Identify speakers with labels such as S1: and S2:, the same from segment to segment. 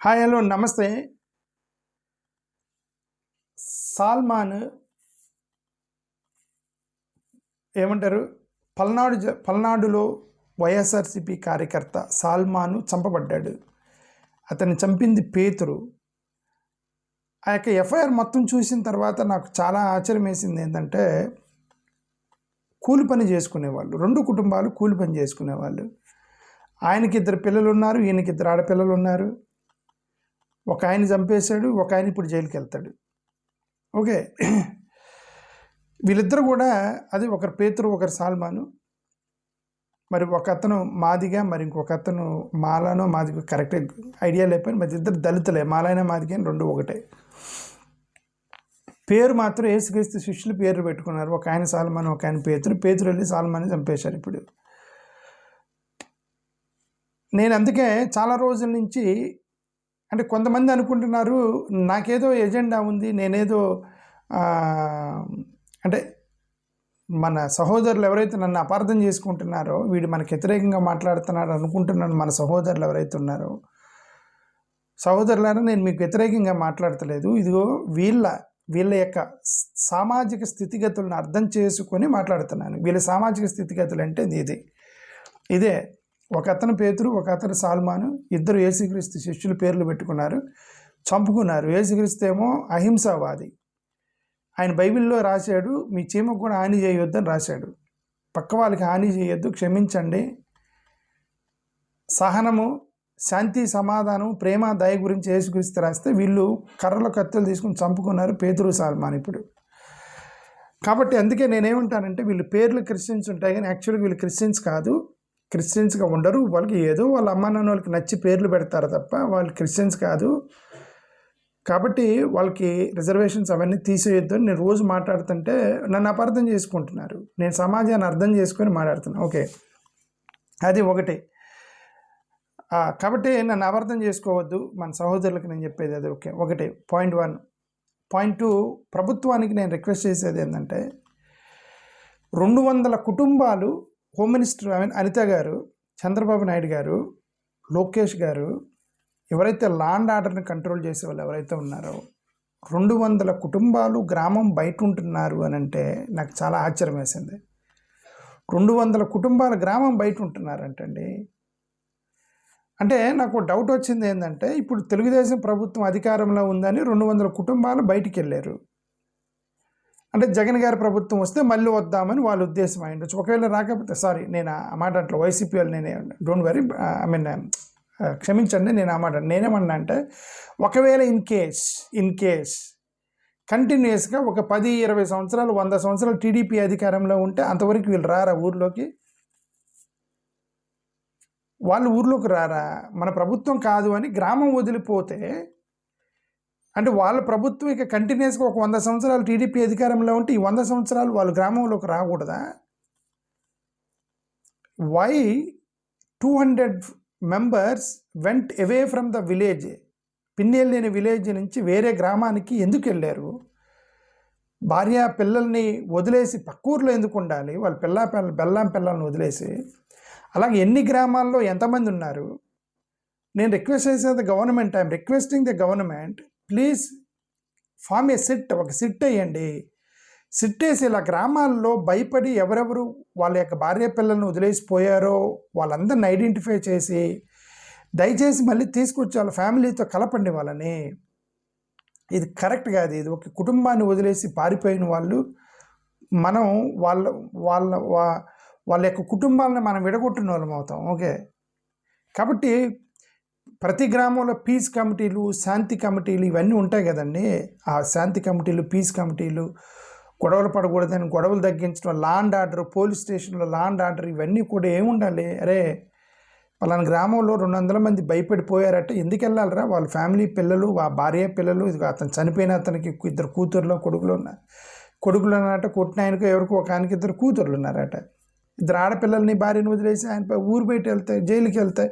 S1: Hi hello నమస్తే. సాల్మాన్ ఏమంటారు, పల్నాడులో వైఎస్ఆర్సిపి కార్యకర్త సాల్మాను చంపబడ్డాడు. అతన్ని చంపింది పేతురు. ఆ యొక్క ఎఫ్ఐఆర్ మొత్తం చూసిన తర్వాత నాకు చాలా ఆశ్చర్యం వేసింది. ఏంటంటే కూలి పని చేసుకునేవాళ్ళు, రెండు కుటుంబాలు కూలి పని చేసుకునేవాళ్ళు. ఆయనకి 2 పిల్లలు ఉన్నారు, ఈయనకి 2 ఆడపిల్లలు ఉన్నారు. ఒక ఆయన చంపేశాడు, ఒక ఆయన ఇప్పుడు జైలుకి వెళ్తాడు. ఓకే, వీళ్ళిద్దరు కూడా అది ఒకరు పేతురు, ఒకరు సాల్మాను. మరి ఒక అతను మాదిగా, మరి ఇంకొక అతను మాలానో మాదిగో కరెక్ట్ ఐడియా లేకపోయినా, మరి ఇద్దరు దళితులే, మాలైనా మాదిగా అని రెండు ఒకటే. పేరు మాత్రం యేసుక్రీస్తు శిష్యులు పేర్లు పెట్టుకున్నారు. ఒక ఆయన సాల్మాను, ఒక ఆయన పేతురు. పేతురు వెళ్ళి సాల్మాన్ని చంపేశారు. ఇప్పుడు నేను అందుకే చాలా రోజుల నుంచి, అంటే కొంతమంది అనుకుంటున్నారు నాకేదో ఎజెండా ఉంది, నేనేదో అంటే మన సహోదరులు ఎవరైతే నన్ను అపార్థం చేసుకుంటున్నారో, వీడు మనకు వ్యతిరేకంగా మాట్లాడుతున్నాడు అనుకుంటున్నాను. మన సహోదరులు ఎవరైతే ఉన్నారో, సహోదరులారా నేను మీకు వ్యతిరేకంగా మాట్లాడతలేదు. ఇదిగో వీళ్ళ యొక్క సామాజిక స్థితిగతులను అర్థం చేసుకొని మాట్లాడుతున్నాను. వీళ్ళ సామాజిక స్థితిగతులు అంటే ఇదే. ఒక అతను పేతురు, ఒక అతను సాల్మాను, ఇద్దరు యేసుక్రీస్తు శిష్యులు పేర్లు పెట్టుకున్నారు, చంపుకున్నారు. యేసుక్రీస్తు ఏమో అహింసావాది. ఆయన బైబిల్లో రాశాడు, మీ చీమకు కూడా హాని చేయొద్దని రాశాడు. పక్క వాళ్ళకి హాని చేయొద్దు, క్షమించండి, సహనము, శాంతి, సమాధానం, ప్రేమ, దయ గురించి యేసుక్రీస్తు రాస్తే వీళ్ళు కర్రల కత్తులు తీసుకుని చంపుకున్నారు పేతురు, సాల్మాన్. ఇప్పుడు కాబట్టి అందుకే నేనేమంటానంటే, వీళ్ళు పేర్లు క్రిస్టియన్స్ ఉంటాయి కానీ యాక్చువల్గా వీళ్ళు క్రిస్టియన్స్ కాదు, క్రిస్టియన్స్గా ఉండరు. వాళ్ళకి ఏదో వాళ్ళ అమ్మ నాన్న వాళ్ళకి నచ్చి పేర్లు పెడతారు తప్ప వాళ్ళు క్రిస్టియన్స్ కాదు. కాబట్టి వాళ్ళకి రిజర్వేషన్స్ అవన్నీ తీసేయొద్దు అని నేను రోజు మాట్లాడుతుంటే నన్ను అపార్థం చేసుకుంటున్నారు. నేను సమాజాన్ని అర్థం చేసుకొని మాట్లాడుతున్నాను. ఓకే, అది ఒకటి. కాబట్టి నన్ను అపార్థం చేసుకోవద్దు, మన సహోదరులకు నేను చెప్పేది అది. ఓకే, ఒకటి. పాయింట్ 1. పాయింట్ 2, ప్రభుత్వానికి నేను రిక్వెస్ట్ చేసేది ఏంటంటే, 200 కుటుంబాలు హోమ్ మినిస్టర్ అనిత గారు, చంద్రబాబు నాయుడు గారు, లోకేష్ గారు ఎవరైతే లా అండ్ ఆర్డర్ని కంట్రోల్ చేసే వాళ్ళు ఎవరైతే ఉన్నారో, 200 కుటుంబాలు గ్రామం బయట ఉంటున్నారు అని అంటే నాకు చాలా ఆశ్చర్యం వేసింది. 200 కుటుంబాల గ్రామం బయట ఉంటున్నారంటండి. అంటే నాకు డౌట్ వచ్చింది ఏంటంటే, ఇప్పుడు తెలుగుదేశం ప్రభుత్వం అధికారంలో ఉందని 200 కుటుంబాలు బయటికి వెళ్ళారు. అంటే జగన్ గారి ప్రభుత్వం వస్తే మళ్ళీ వద్దామని వాళ్ళ ఉద్దేశం అయి ఉండొచ్చు. ఒకవేళ రాకపోతే, సారీ నేను ఆ మాట అట్లా వైసీపీ వాళ్ళు, నేనే డోంట్ వరీ, క్షమించండి, నేను ఆ మాట నేనేమన్నా అంటే, ఒకవేళ ఇన్ కేస్ కంటిన్యూస్గా ఒక 10-20 సంవత్సరాలు 100 సంవత్సరాలు టీడీపీ అధికారంలో ఉంటే అంతవరకు వీళ్ళు రారా ఊర్లోకి? వాళ్ళు ఊర్లోకి రారా? మన ప్రభుత్వం కాదు అని గ్రామం వదిలిపోతే, అంటే వాళ్ళ ప్రభుత్వం ఇక కంటిన్యూస్గా ఒక 100 సంవత్సరాలు టీడీపీ అధికారంలో ఉంటే ఈ 100 సంవత్సరాలు వాళ్ళు గ్రామంలోకి రాకూడదా? Why 200 members went away from the village? పిన్నెల్లేని విలేజ్ నుంచి వేరే గ్రామానికి ఎందుకు వెళ్ళారు? భార్య పిల్లల్ని వదిలేసి పక్క ఊర్లో ఎందుకు ఉండాలి? వాళ్ళ బెల్లం పిల్లల్ని వదిలేసి. అలాగే ఎన్ని గ్రామాల్లో ఎంతమంది ఉన్నారు? నేను రిక్వెస్ట్ చేసేది government, I'm requesting the government, please form a SIT, ఒక సిట్ వేయండి. సిట్ వేసి ఇలా గ్రామాల్లో భయపడి ఎవరెవరు వాళ్ళ యొక్క భార్య పిల్లల్ని వదిలేసిపోయారో వాళ్ళందరిని ఐడెంటిఫై చేసి దయచేసి మళ్ళీ తీసుకొచ్చి వాళ్ళ ఫ్యామిలీతో కలపండి వాళ్ళని. ఇది కరెక్ట్ కాదు. ఇది ఒక కుటుంబాన్ని వదిలేసి పారిపోయిన వాళ్ళు, మనం వాళ్ళ వాళ్ళ వాళ్ళ యొక్క కుటుంబాలను మనం విడగొట్టిన వాళ్ళం అవుతాం. ఓకే, కాబట్టి ప్రతి గ్రామంలో పీస్ కమిటీలు, శాంతి కమిటీలు ఇవన్నీ ఉంటాయి కదండి. ఆ శాంతి కమిటీలు, పీస్ కమిటీలు, గొడవలు పడకూడదని గొడవలు తగ్గించడం, లా అండ్ ఆర్డర్, పోలీస్ స్టేషన్లో లా అండ్ ఆర్డర్, ఇవన్నీ కూడా ఏముండాలి? అరే పలానా గ్రామంలో 200 మంది భయపడిపోయారట, ఎందుకు వెళ్ళాలరా? వాళ్ళ ఫ్యామిలీ, పిల్లలు, ఆ భార్య పిల్లలు, ఇది అతను చనిపోయిన అతనికి 2 కూతుర్లో కొడుకులు అన్నట, కొట్టిన ఆయనకు ఎవరికి ఒక ఆయనకి 2 కూతుర్లు ఉన్నారట. 2 ఆడపిల్లల్ని భార్యను వదిలేసి ఆయన ఊరు బయట వెళ్తే, జైలుకి వెళ్తే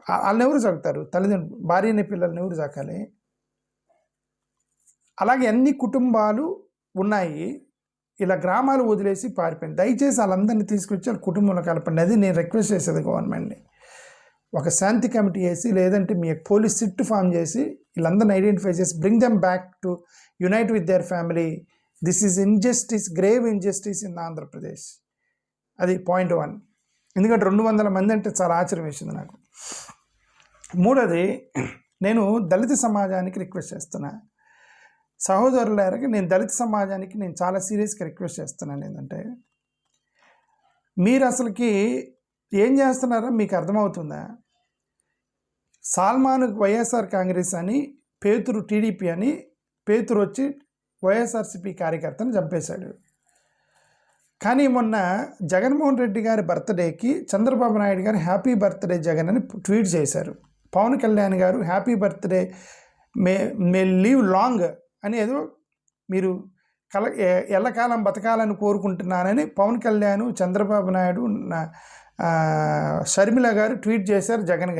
S1: వాళ్ళని ఎవరు సాగుతారు? తల్లిదండ్రులు, భార్యని పిల్లల్ని ఎవరు సాకాలి? అలాగే అన్ని కుటుంబాలు ఉన్నాయి, ఇలా గ్రామాలు వదిలేసి పారిపోయింది. దయచేసి వాళ్ళందరినీ తీసుకొచ్చి వాళ్ళ కుటుంబంలో కలపండి. అది నేను రిక్వెస్ట్ చేసేది గవర్నమెంట్ని. ఒక శాంతి కమిటీ వేసి, లేదంటే మీ పోలీస్ సిట్ ఫామ్ చేసి వీళ్ళందరిని ఐడెంటిఫై చేసి bring them back to unite with their family. This is injustice, grave injustice in Andhra Pradesh. అది పాయింట్ 1. ఎందుకంటే 200 మంది అంటే చాలా ఆశ్చర్యం వేసింది నాకు. మూడోది, నేను దళిత సమాజానికి రిక్వెస్ట్ చేస్తున్నా, సహోదరులారా, నేను దళిత సమాజానికి నేను చాలా సీరియస్గా రిక్వెస్ట్ చేస్తున్నాను. ఏంటంటే, మీరు అసలుకి ఏం చేస్తున్నారో మీకు అర్థమవుతుందా? సాల్మాన్ వైఎస్ఆర్ కాంగ్రెస్ అని, పేతురు టీడీపీ అని, పేతురు వచ్చి వైఎస్ఆర్సీపీ కార్యకర్తను చంపేశాడు. కానీ మొన్న జగన్మోహన్ రెడ్డి గారి బర్త్డేకి చంద్రబాబు నాయుడు గారు హ్యాపీ బర్త్డే జగన్ అని ట్వీట్ చేశారు. పవన్ కళ్యాణ్ గారు హ్యాపీ బర్త్డే, మే లివ్ లాంగ్ అని ఏదో మీరు ఎల్లకాలం బతకాలని కోరుకుంటున్నానని పవన్ కళ్యాణ్, చంద్రబాబు నాయుడు, షర్మిల గారు ట్వీట్ చేశారు జగన్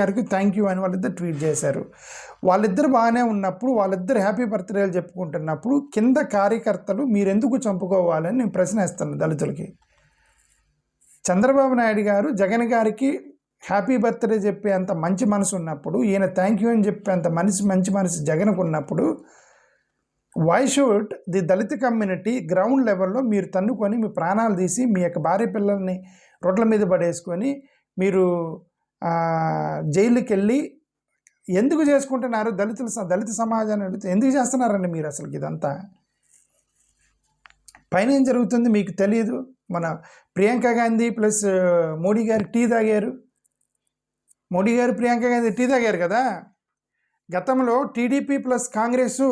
S1: గారికి థ్యాంక్ యూ అని వాళ్ళిద్దరు ట్వీట్ చేశారు. వాళ్ళిద్దరు బాగానే ఉన్నప్పుడు, వాళ్ళిద్దరు హ్యాపీ బర్త్డేలు చెప్పుకుంటున్నప్పుడు కింద కార్యకర్తలు మీరెందుకు చంపుకోవాలని నేను ప్రశ్నిస్తాను దళితులకి. చంద్రబాబు నాయుడు గారు జగన్ గారికి హ్యాపీ బర్త్డే చెప్పేంత మంచి మనసు ఉన్నప్పుడు, ఈయన థ్యాంక్ యూ అని చెప్పేంత మంచి మనసు జగన్కు ఉన్నప్పుడు, why should the Dalit community ground లెవెల్లో మీరు తన్నుకొని మీ ప్రాణాలు తీసి మీ యొక్క భార్య పిల్లల్ని రోడ్ల మీద పడేసుకొని మీరు జైలుకి వెళ్ళి ఎందుకు చేసుకుంటున్నారు? దళిత సమాజాన్ని అడిగితే ఎందుకు చేస్తున్నారండి మీరు? అసలు ఇదంతా పైన ఏం జరుగుతుంది మీకు తెలియదు. మన ప్రియాంక గాంధీ ప్లస్ మోడీ గారు టీ తాగారు. మోడీ గారు ప్రియాంక గాంధీ టీ తాగారు కదా. గతంలో టీడీపీ ప్లస్ కాంగ్రెస్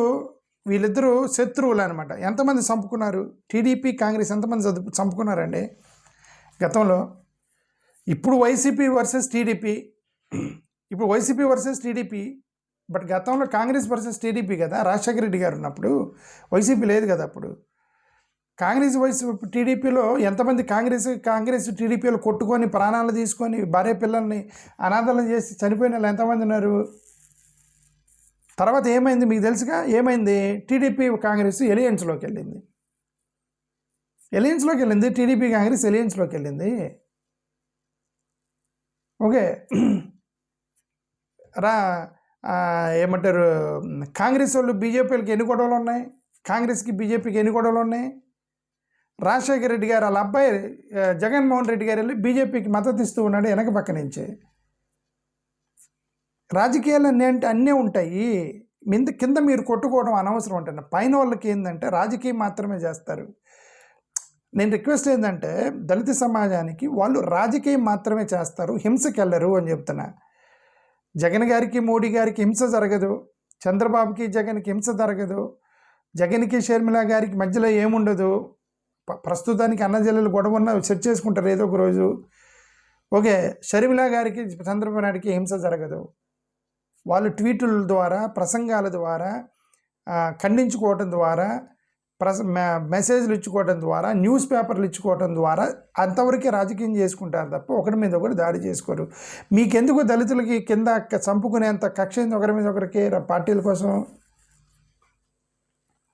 S1: వీళ్ళిద్దరూ శత్రువులు అనమాట. ఎంతమంది చంపుకున్నారు? టీడీపీ కాంగ్రెస్ ఎంతమంది చంపుకున్నారండి గతంలో? ఇప్పుడు వైసీపీ వర్సెస్ టీడీపీ, బట్ గతంలో కాంగ్రెస్ వర్సెస్ టీడీపీ కదా. రాజశేఖర రెడ్డి గారు ఉన్నప్పుడు వైసీపీ లేదు కదా. అప్పుడు కాంగ్రెస్ టీడీపీలో ఎంతమంది కాంగ్రెస్ టీడీపీలో కొట్టుకొని ప్రాణాలు తీసుకొని భార్య పిల్లల్ని అనాథాలను చేసి చనిపోయిన వాళ్ళు ఎంతమంది ఉన్నారు? తర్వాత ఏమైంది మీకు తెలుసుగా. ఏమైంది? టీడీపీ కాంగ్రెస్ ఎలియన్స్లోకి వెళ్ళింది. టీడీపీ కాంగ్రెస్ ఎలియన్స్లోకి వెళ్ళింది. ఓకే, ఏమంటారు, కాంగ్రెస్ వాళ్ళు బీజేపీలకి ఎన్ని గొడవలు ఉన్నాయి? కాంగ్రెస్కి బీజేపీకి ఎన్ని గొడవలు ఉన్నాయి? రాజశేఖర రెడ్డి గారు వాళ్ళ అబ్బాయి జగన్మోహన్ రెడ్డి గారు వెళ్ళి బీజేపీకి మద్దతు ఇస్తూ ఉన్నాడు వెనక పక్క నుంచి. రాజకీయాలు అన్నీ ఉంటాయి. కింద మీరు కొట్టుకోవడం అనవసరం ఉంటుంది. పైన వాళ్ళకి ఏంటంటే రాజకీయం మాత్రమే చేస్తారు. నేను రిక్వెస్ట్ ఏంటంటే దళిత సమాజానికి వాళ్ళు రాజకీయం మాత్రమే చేస్తారు, హింసకి వెళ్ళరు అని చెప్తున్నా. జగన్ గారికి మోడీ గారికి హింస జరగదు, చంద్రబాబుకి జగన్కి హింస జరగదు, జగన్కి షర్మిల గారికి మధ్యలో ఏముండదు. ప్రస్తుతానికి అన్నజల్లులు గొడవ ఉన్న సెట్ చేసుకుంటారు ఏదో ఒక రోజు. ఓకే, షర్మిల గారికి చంద్రబాబు నాయుడికి హింస జరగదు. వాళ్ళు ట్వీట్ల ద్వారా, ప్రసంగాల ద్వారా, ఖండించుకోవటం ద్వారా, మెసేజ్లు ఇచ్చుకోవడం ద్వారా, న్యూస్ పేపర్లు ఇచ్చుకోవడం ద్వారా అంతవరకే రాజకీయం చేసుకుంటారు తప్ప ఒకరి మీద ఒకరు దాడి చేసుకోరు. మీకెందుకు దళితులకి కింద చంపుకునేంత కక్ష ఒకరి మీద ఒకరికి పార్టీల కోసం?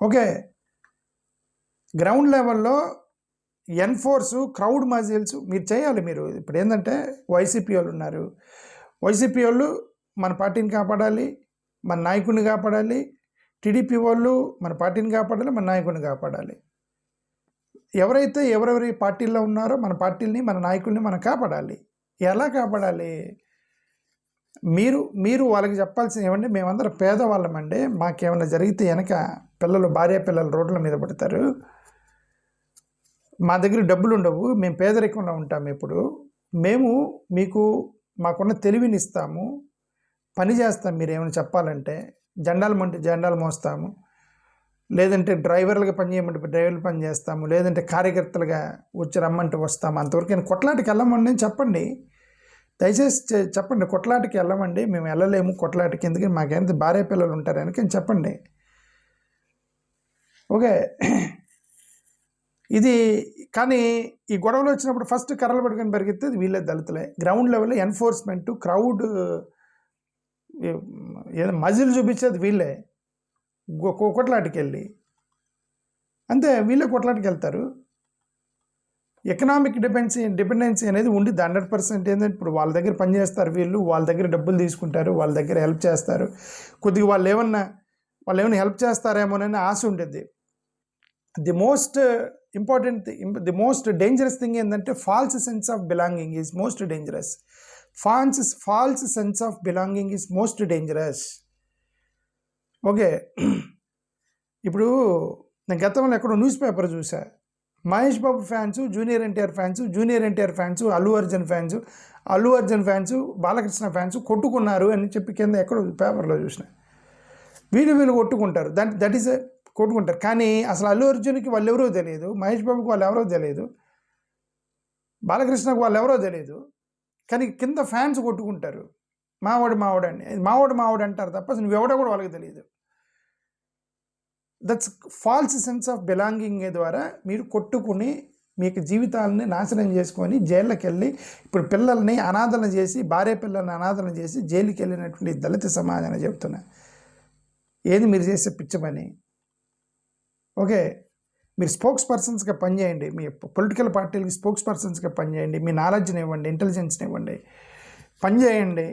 S1: ఓకే, గ్రౌండ్ లెవెల్లో ఎన్ఫోర్సు, క్రౌడ్ మజిల్స్ మీరు చేయాలి. మీరు ఇప్పుడు ఏంటంటే వైసీపీ వాళ్ళు ఉన్నారు. వైసీపీ వాళ్ళు మన పార్టీని కాపాడాలి, మన నాయకుడిని కాపాడాలి. టీడీపీ వాళ్ళు మన పార్టీని కాపాడాలి, మన నాయకుడిని కాపాడాలి. ఎవరెవరి పార్టీల్లో ఉన్నారో మన పార్టీని, మన నాయకుడిని మనం కాపాడాలి. ఎలా కాపాడాలి? మీరు వాళ్ళకి చెప్పాల్సింది ఏమంటే, మేమందరం పేదవాళ్ళమండి, మాకేమైనా జరిగితే వెనక భార్య పిల్లలు రోడ్ల మీద పడతారు, మా దగ్గర డబ్బులు ఉండవు, మేము పేదరికంలో ఉంటాము. ఇప్పుడు మేము మాకున్న తెలివిని ఇస్తాము, పని చేస్తాం. మీరు ఏమైనా చెప్పాలంటే జెండాలు మోస్తాము, లేదంటే డ్రైవర్లుగా పని చేయమంటే డ్రైవర్లు పని చేస్తాము, లేదంటే కార్యకర్తలుగా వచ్చి రమ్మంటే వస్తాము. అంతవరకు కొట్లాటికి వెళ్ళమండి చెప్పండి, దయచేసి చెప్పండి. కొట్లాటికి వెళ్ళమండి, మేము వెళ్ళలేము కొట్లాటికి, ఎందుకని మాకేంత భార్య పిల్లలు ఉంటారు అని చెప్పండి. ఓకే, ఇది కానీ ఈ గొడవలు వచ్చినప్పుడు ఫస్ట్ కర్రలు పట్టుకొని పెరిగితే వీళ్ళే దళితులే. గ్రౌండ్ లెవెల్లో ఎన్ఫోర్స్మెంట్, క్రౌడ్ ఏదో మజిల్ చూపించేది వీళ్ళే. కొట్లాటికి వెళ్ళి అంతే, వీళ్ళే కొట్లాటికి వెళ్తారు. ఎకనామిక్ డిపెండెన్సీ అనేది ఉండిద్ది 100%. ఏంటంటే ఇప్పుడు వాళ్ళ దగ్గర పనిచేస్తారు వీళ్ళు, వాళ్ళ దగ్గర డబ్బులు తీసుకుంటారు, వాళ్ళ దగ్గర హెల్ప్ చేస్తారు, కొద్దిగా వాళ్ళు ఏమన్నా హెల్ప్ చేస్తారేమోనని ఆశ ఉంటుంది. The most important the most dangerous thing ఏంటంటే false sense of belonging is most dangerous. False sense of belonging is most dangerous. Okay, ఇప్పుడు నేను గతంలో ఎక్కడో న్యూస్ పేపర్ చూసా, Mahesh Babu fans junior NTR fans, Allu Arjun fans, Balakrishna fans కొట్టుకున్నారు అని చెప్పి కింద ఎక్కడో పేపర్లో చూసిన. వీళ్ళు కొట్టుకుంటారు, దట్ ఈస్ కొట్టుకుంటారు. కానీ అసలు అల్లు అర్జున్కి వాళ్ళు ఎవరో తెలియదు, మహేష్ బాబుకి వాళ్ళు ఎవరో తెలియదు, బాలకృష్ణకు వాళ్ళు ఎవరో తెలియదు, కానీ కింద ఫ్యాన్స్ కొట్టుకుంటారు. మావాడు అని మావాడు అంటారు తప్ప నువ్వెవడో కూడా వాళ్ళకి తెలియదు. That's falls sense of belonging ద్వారా మీరు కొట్టుకుని మీకు జీవితాలని నాశనం చేసుకొని జైళ్ళకి వెళ్ళి ఇప్పుడు పిల్లల్ని అనాథలను చేసి, భార్య పిల్లల్ని అనాథలను చేసి జైలుకి వెళ్ళినటువంటి దళిత సమాజాన్ని చెప్తున్నా. ఏది మీరు చేసే పిచ్చి పని? ఓకే, మీరు స్పోక్స్ పర్సన్స్గా పనిచేయండి, మీ పొలిటికల్ పార్టీలకి స్పోక్స్ పర్సన్స్గా పనిచేయండి, మీ నాలెడ్జ్ని ఇవ్వండి, ఇంటెలిజెన్స్ని ఇవ్వండి, పనిచేయండి.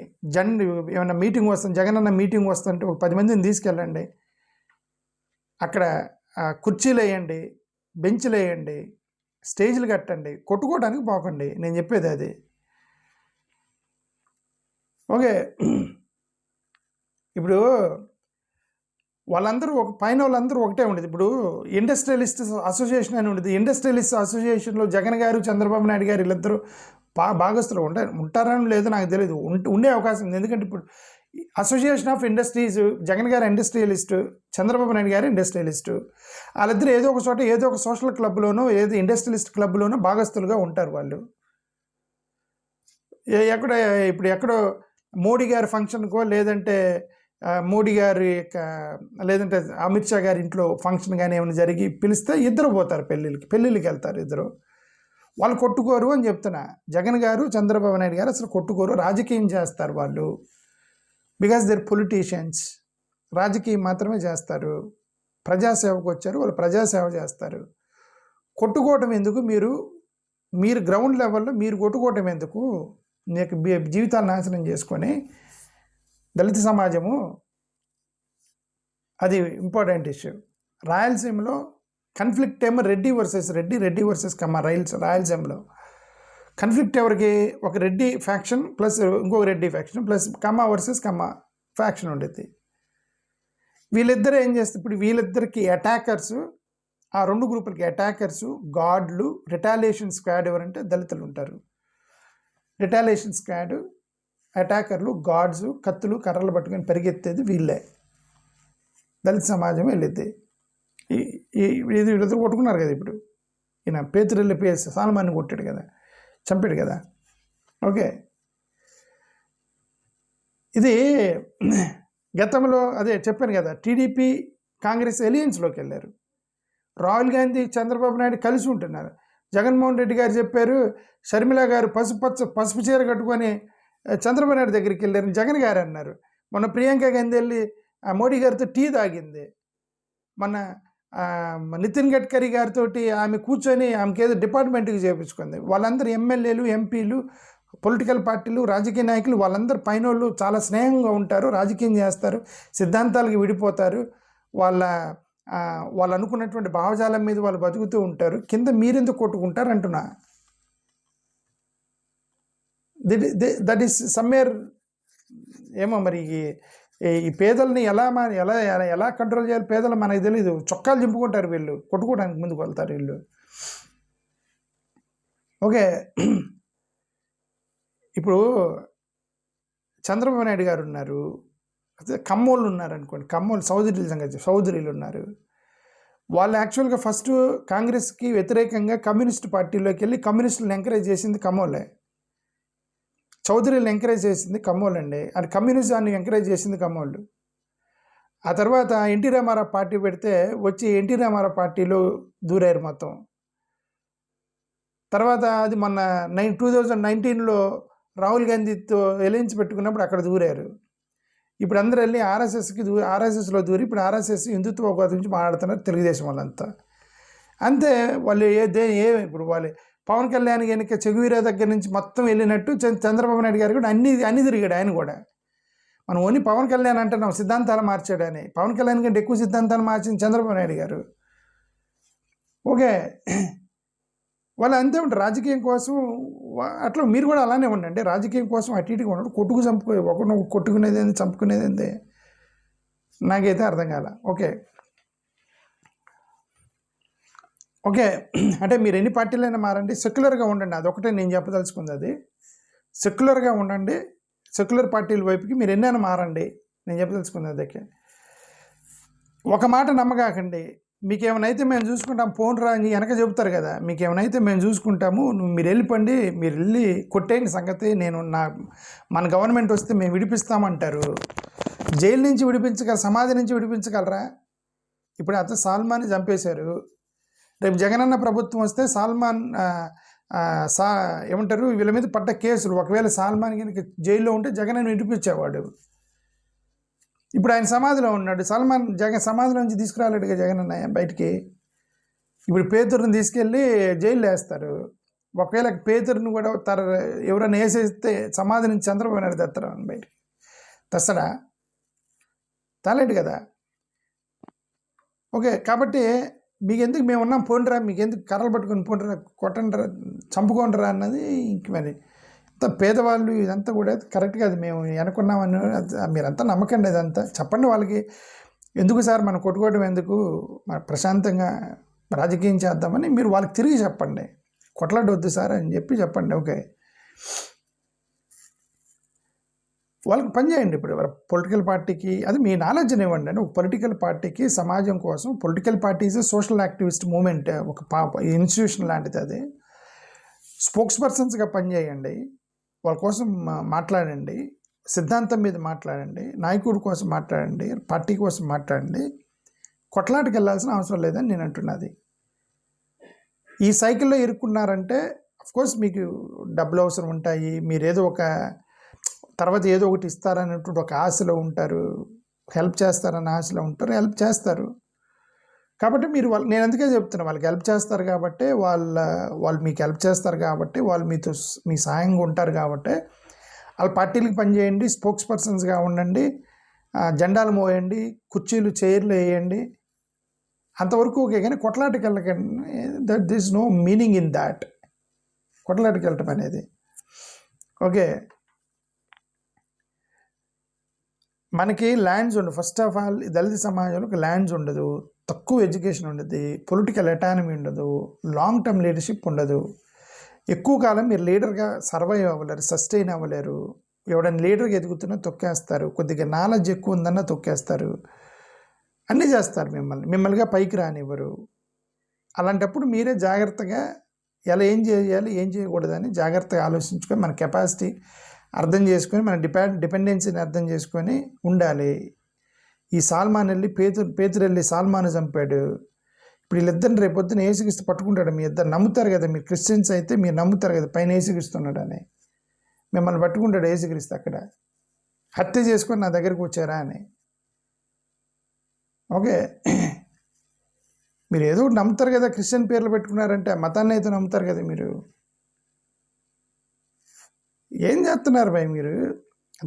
S1: ఏమైనా మీటింగ్ వస్తుంది, జగనన్న మీటింగ్ వస్తుంటే ఒక 10 మందిని తీసుకెళ్ళండి, అక్కడ కుర్చీలు వేయండి, బెంచ్లు వేయండి, స్టేజ్లు కట్టండి, కొట్టుకోవడానికి పోకండి. నేను చెప్పేది అది. ఓకే, ఇప్పుడు వాళ్ళందరూ వాళ్ళందరూ ఒకటే ఉండేది. ఇప్పుడు ఇండస్ట్రియలిస్ట్ అసోసియేషన్ అని ఉండేది. ఇండస్ట్రియలిస్ట్ అసోసియేషన్లో జగన్ గారు, చంద్రబాబు నాయుడు గారు వీళ్ళిద్దరూ భాగస్తులు ఉంటారని లేదో నాకు తెలియదు, ఉండే అవకాశం ఉంది. ఎందుకంటే ఇప్పుడు అసోసియేషన్ ఆఫ్ ఇండస్ట్రీస్, జగన్ గారు ఇండస్ట్రియలిస్టు, చంద్రబాబు నాయుడు గారు ఇండస్ట్రియలిస్టు, వాళ్ళిద్దరు ఏదో ఒక చోట ఏదో ఒక సోషల్ క్లబ్లోనో ఏదో ఇండస్ట్రియలిస్ట్ క్లబ్లోనో భాగస్తులుగా ఉంటారు వాళ్ళు. ఎక్కడో మోడీ గారి ఫంక్షన్కో లేదంటే మోడీ గారి లేదంటే అమిత్ షా గారి ఇంట్లో ఫంక్షన్ కానీ ఏమైనా జరిగి పిలిస్తే ఇద్దరు పోతారు పెళ్ళిళ్ళకి వెళ్తారు ఇద్దరు. వాళ్ళు కొట్టుకోరు అని చెప్తున్నా. జగన్ గారు, చంద్రబాబు నాయుడు గారు అసలు కొట్టుకోరు, రాజకీయం చేస్తారు వాళ్ళు. బికాస్ దేర్ పొలిటీషియన్స్, రాజకీయం మాత్రమే చేస్తారు. ప్రజాసేవకు వచ్చారు, వాళ్ళు ప్రజాసేవ చేస్తారు. కొట్టుకోవటం ఎందుకు? మీరు గ్రౌండ్ లెవెల్లో మీరు కొట్టుకోవటం ఎందుకు? మీకు జీవితాలు నాశనం చేసుకొని దళిత సమాజము, అది ఇంపార్టెంట్ ఇష్యూ. రాయలసీమలో కన్ఫ్లిక్ట్ ఏమో రెడ్డి వర్సెస్ కమ్మ. రాయలసీమలో కన్ఫ్లిక్ట్ ఎవరికి? ఒక రెడ్డి ఫ్యాక్షన్ ప్లస్ ఇంకొక రెడ్డి ఫ్యాక్షన్ ప్లస్ కమ్మ వర్సెస్ కమ్మ ఫ్యాక్షన్ ఉండేది. వీళ్ళిద్దరు ఏం చేస్తారు? ఇప్పుడు వీళ్ళిద్దరికి అటాకర్స్, ఆ రెండు గ్రూపులకి అటాకర్స్, గాడ్లు, రిటాలియేషన్ స్క్వాడ్ ఎవరంటే దళితులు ఉంటారు. రిటాలియేషన్ స్క్వాడ్, అటాకర్లు, గాడ్స్, కత్తులు, కర్రలు పట్టుకొని పరిగెత్తేది వీళ్ళే. దళిత సమాజం వెళ్ళేది. వీళ్ళిద్దరు కొట్టుకున్నారు కదా. ఇప్పుడు ఈయన పేతురెల్లి PS సాల్మాన్ని కొట్టాడు కదా, చంపాడు కదా. ఓకే, ఇది గతంలో అదే చెప్పాను కదా, టీడీపీ కాంగ్రెస్ ఎలియన్స్లోకి వెళ్ళారు. రాహుల్ గాంధీ, చంద్రబాబు నాయుడు కలిసి ఉంటున్నారు. జగన్మోహన్ రెడ్డి గారు చెప్పారు, షర్మిల గారు పసుపు చీర కట్టుకొని చంద్రబాబు నాయుడు దగ్గరికి వెళ్ళారు జగన్ గారు అన్నారు. మొన్న ప్రియాంక గాంధీ వెళ్ళి మోడీ గారితో టీ తాగింది. మొన్న నితిన్ గడ్కరీ గారితో ఆమె కూర్చొని ఆమెకి ఏదో డిపార్ట్మెంట్కి చేయించుకుంది. వాళ్ళందరూ ఎమ్మెల్యేలు, ఎంపీలు, పొలిటికల్ పార్టీలు, రాజకీయ నాయకులు, వాళ్ళందరూ పైనోళ్ళు చాలా స్నేహంగా ఉంటారు, రాజకీయం చేస్తారు, సిద్ధాంతాలకు విడిపోతారు, వాళ్ళు అనుకున్నటువంటి భావజాలం మీద వాళ్ళు బతుకుతూ ఉంటారు. కింద మీరెందుకు కొట్టుకుంటారు అంటున్నా. That is somewhere. ఏమో మరి ఈ పేదల్ని ఎలా కంట్రోల్ చేయాలి? పేదలు మనకు తెలీదు. చొక్కాలు చింపుకుంటారు వీళ్ళు, కొట్టుకోవడానికి ముందుకు వెళ్తారు వీళ్ళు. ఓకే, ఇప్పుడు చంద్రబాబు నాయుడు గారు ఉన్నారు, కమ్మోళ్ళు ఉన్నారు అనుకోండి, కమ్మోళ్ళు చౌదరీలు ఉన్నారు. వాళ్ళు యాక్చువల్గా ఫస్ట్ కాంగ్రెస్కి వ్యతిరేకంగా కమ్యూనిస్ట్ పార్టీలోకి వెళ్ళి కమ్యూనిస్టులను ఎంకరేజ్ చేసింది కమ్మోళ్ళే. చౌదరీలను ఎంకరేజ్ చేసింది కమ్మోళ్ళండి. అది కమ్యూనిజాన్ని ఎంకరేజ్ చేసింది కమ్మోళ్ళు. ఆ తర్వాత ఎన్టీ రామారావు పార్టీ పెడితే వచ్చి ఎన్టీ రామారావు పార్టీలో దూరారు మొత్తం. తర్వాత అది మొన్న 2019లో రాహుల్ గాంధీతో ఎలయన్స్ పెట్టుకున్నప్పుడు అక్కడ దూరారు. ఇప్పుడు అందరూ వెళ్ళి ఆర్ఎస్ఎస్లో దూరి ఇప్పుడు ఆర్ఎస్ఎస్ హిందుత్వ గురించి మాట్లాడుతున్నారు తెలుగుదేశం వాళ్ళంతా. అంతే. వాళ్ళు ఇప్పుడు పవన్ కళ్యాణ్ కనుక చెగువీరా దగ్గర నుంచి మొత్తం వెళ్ళినట్టు చంద్రబాబు నాయుడు గారు కూడా అన్ని తిరిగాడు ఆయన కూడా. మనం ఓన్లీ పవన్ కళ్యాణ్ అంటున్నాం సిద్ధాంతాలు మార్చాడని. పవన్ కళ్యాణ్ కంటే ఎక్కువ సిద్ధాంతాలు మార్చింది చంద్రబాబు నాయుడు గారు. ఓకే, వాళ్ళు అంతే ఉంటారు రాజకీయం కోసం. అట్లా మీరు కూడా అలానే ఉండండి, రాజకీయం కోసం అటు ఇటుగా ఉండడు. ఒకరిని కొట్టుకునేది ఏంది, చంపుకునేది ఏంది, నాకైతే అర్థం కాల. ఓకే, అంటే మీరు ఎన్ని పార్టీలైనా మారండి, సెక్యులర్గా ఉండండి. అదొకటే నేను చెప్పదలుచుకుంది. అది సెక్యులర్గా ఉండండి, సెక్యులర్ పార్టీల వైపుకి మీరు ఎన్నైనా మారండి, నేను చెప్పదలుచుకుంది అదొకే. ఒక మాట నమ్మకాకండి, మీకేమైనా మేము చూసుకుంటాం ఫోన్ రాని వెనక చెబుతారు కదా, మీకేమైనా మేము చూసుకుంటాము, మీరు వెళ్ళిపోండి, మీరు వెళ్ళి కొట్టేయండి సంగతి, మన గవర్నమెంట్ వస్తే మేము విడిపిస్తామంటారు. జైలు నుంచి సమాధి నుంచి విడిపించగలరా? ఇప్పుడు అత సాల్మాన్ని చంపేశారు. రేపు జగనన్న ప్రభుత్వం వస్తే ఏమంటారు వీళ్ళ మీద పడ్డ కేసులు, ఒకవేళ సాల్మాన్ కనుక జైల్లో ఉంటే జగనన్న విడిపించేవాడు. ఇప్పుడు ఆయన సమాధిలో ఉన్నాడు, సమాధిలో నుంచి తీసుకురాలేడుగా జగనన్న బయటికి. ఇప్పుడు పేతురుని తీసుకెళ్ళి జైల్లో వేస్తారు. ఒకవేళ పేతురుని కూడా ఎవరైనా వేసేస్తే సమాధి నుంచి చంద్రబాబు నాయుడు తెస్తారు బయటికి. తెస్తాడా? తాలేడు కదా. ఓకే, కాబట్టి మీకెందుకు మేము ఉన్నాం పోండిరా, మీకెందుకు కర్రలు పట్టుకొని పోండిరా, కొట్టండిరా, చంపుకోండిరా అన్నది. ఇంక మరి ఇంత పేదవాళ్ళు ఇదంతా కూడా కరెక్ట్ కాదు. మేము అనుకున్నామని మీరంతా నమ్మకండి, ఇదంతా చెప్పండి వాళ్ళకి. ఎందుకు సార్ మనం కొట్టుకోవడం ఎందుకు, ప్రశాంతంగా రాజకీయం చేద్దామని మీరు వాళ్ళకి తిరిగి చెప్పండి. కొట్లాడవద్దు సార్ అని చెప్పండి. ఓకే, వాళ్ళకి పని చేయండి. ఇప్పుడు పొలిటికల్ పార్టీకి అది మీ నాలెడ్జ్ని ఇవ్వండి. అంటే ఒక పొలిటికల్ పార్టీకి సమాజం కోసం, political party is social activist movement, ఒక ఇన్స్టిట్యూషన్ లాంటిది. అది స్పోక్స్ పర్సన్స్గా పనిచేయండి, వాళ్ళ కోసం మాట్లాడండి, సిద్ధాంతం మీద మాట్లాడండి, నాయకుడి కోసం మాట్లాడండి, పార్టీ కోసం మాట్లాడండి. కొట్లాటకి వెళ్ళాల్సిన అవసరం లేదని నేను అంటున్నది. ఈ సైకిల్లో ఇరుక్కున్నారంటే అఫ్కోర్స్ మీకు డబ్బులు అవసరం ఉంటాయి, మీరేదో ఒక తర్వాత ఏదో ఒకటి ఇస్తారనేటువంటి ఒక ఆశలో ఉంటారు, హెల్ప్ చేస్తారన్న ఆశలో ఉంటారు, హెల్ప్ చేస్తారు. కాబట్టి మీరు నేను అందుకే చెప్తున్నా, వాళ్ళకి హెల్ప్ చేస్తారు కాబట్టి, వాళ్ళు మీకు హెల్ప్ చేస్తారు కాబట్టి, వాళ్ళు మీ సహాయంగా ఉంటారు కాబట్టి, వాళ్ళ పార్టీలకు పనిచేయండి, స్పోక్స్ పర్సన్స్గా ఉండండి, జెండాలు మోయండి, కుర్చీలు చైర్లు వేయండి, అంతవరకు ఓకే. కానీ కొట్లాటకి వెళ్ళకండి. This no meaning in that, కొట్లాటకి వెళ్ళటం అనేది. ఓకే, మనకి ల్యాండ్స్ ఉండదు. ఫస్ట్ ఆఫ్ ఆల్ దళిత సమాజంలో ల్యాండ్స్ ఉండదు, తక్కువ ఎడ్యుకేషన్ ఉండదు, పొలిటికల్ ఎటానమీ ఉండదు, లాంగ్ టర్మ్ లీడర్షిప్ ఉండదు. ఎక్కువ కాలం మీరు లీడర్గా సర్వైవ్ అవ్వలేరు, సస్టైన్ అవ్వలేరు. ఎవడైనా లీడర్గా ఎదుగుతున్నా తొక్కేస్తారు, కొద్దిగా నాలెడ్జ్ ఎక్కువ ఉందన్నా తొక్కేస్తారు, అన్నీ చేస్తారు, మిమ్మల్నిగా పైకి రానివ్వరు. అలాంటప్పుడు మీరే జాగ్రత్తగా ఏం చేయాలి ఏం చేయకూడదని జాగ్రత్తగా ఆలోచించుకొని మన కెపాసిటీ అర్థం చేసుకొని, మన డిపెండెన్సీని అర్థం చేసుకొని ఉండాలి. ఈ సాల్మాన్ వెళ్ళి పేతురు వెళ్ళి సాల్మాన్ చంపాడు. ఇప్పుడు వీళ్ళిద్దరిని రేపొద్దున ఏసుక్రీస్తు పట్టుకుంటాడు. మీ ఇద్దరు నమ్ముతారు కదా, మీరు క్రిస్టియన్స్ అయితే మీరు నమ్ముతారు కదా పైన ఏసుక్రీస్తున్నాడని. మిమ్మల్ని పట్టుకుంటాడు ఏసుక్రీస్తు అక్కడ. హత్య చేసుకొని నా దగ్గరికి వచ్చారా అని. ఓకే, మీరు ఏదో ఒకటి నమ్ముతారు కదా, క్రిస్టియన్ పేర్లు పెట్టుకున్నారంటే ఆ మతాన్ని అయితే నమ్ముతారు కదా. మీరు ఏం చేస్తున్నారు భయ్? మీరు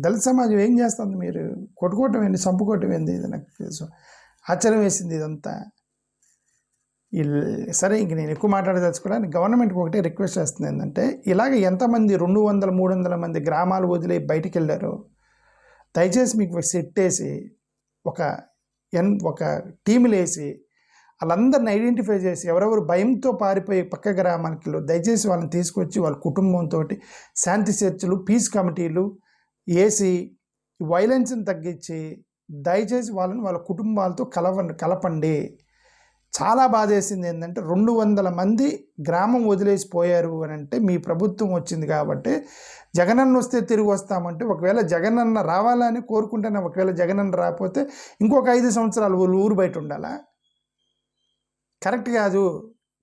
S1: దళిత సమాజం ఏం చేస్తుంది? మీరు కొట్టుకోవటం ఏంటి, చంపుకోవటం ఏంది? ఇది నాకు తెలుసు, ఆశ్చర్యం వేసింది ఇదంతా. సరే, ఇంక నేను ఎక్కువ మాట్లాడదలుచుకోవడానికి గవర్నమెంట్కి ఒకటే రిక్వెస్ట్ చేస్తుంది ఏంటంటే, ఇలాగ ఎంతమంది 200-300 మంది గ్రామాలు వదిలి బయటికి వెళ్ళారో దయచేసి మీకు సెట్ వేసి ఒక టీములు వేసి వాళ్ళందరిని ఐడెంటిఫై చేసి ఎవరెవరు భయంతో పారిపోయి పక్క గ్రామానికి దయచేసి వాళ్ళని తీసుకొచ్చి వాళ్ళ కుటుంబంతో శాంతి చర్చలు, పీస్ కమిటీలు వేసి వైలెన్స్ని తగ్గించి దయచేసి వాళ్ళని వాళ్ళ కుటుంబాలతో కలపండి. చాలా బాధేసింది ఏంటంటే 200 మంది గ్రామం వదిలేసిపోయారు అని అంటే మీ ప్రభుత్వం వచ్చింది కాబట్టి, జగనన్న వస్తే తిరిగి వస్తామంటే, ఒకవేళ జగనన్న రావాలని కోరుకుంటేనే, ఒకవేళ జగనన్న రాకపోతే ఇంకొక 5 సంవత్సరాలు ఊరు బయట ఉండాలా? కరెక్ట్ కాదు.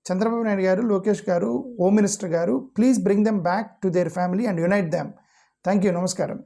S1: చంద్రబాబు నాయుడు గారు, లోకేష్ గారు, హోమ్ మినిస్టర్ గారు, please bring them back to their family and unite them. Thank you. నమస్కారం.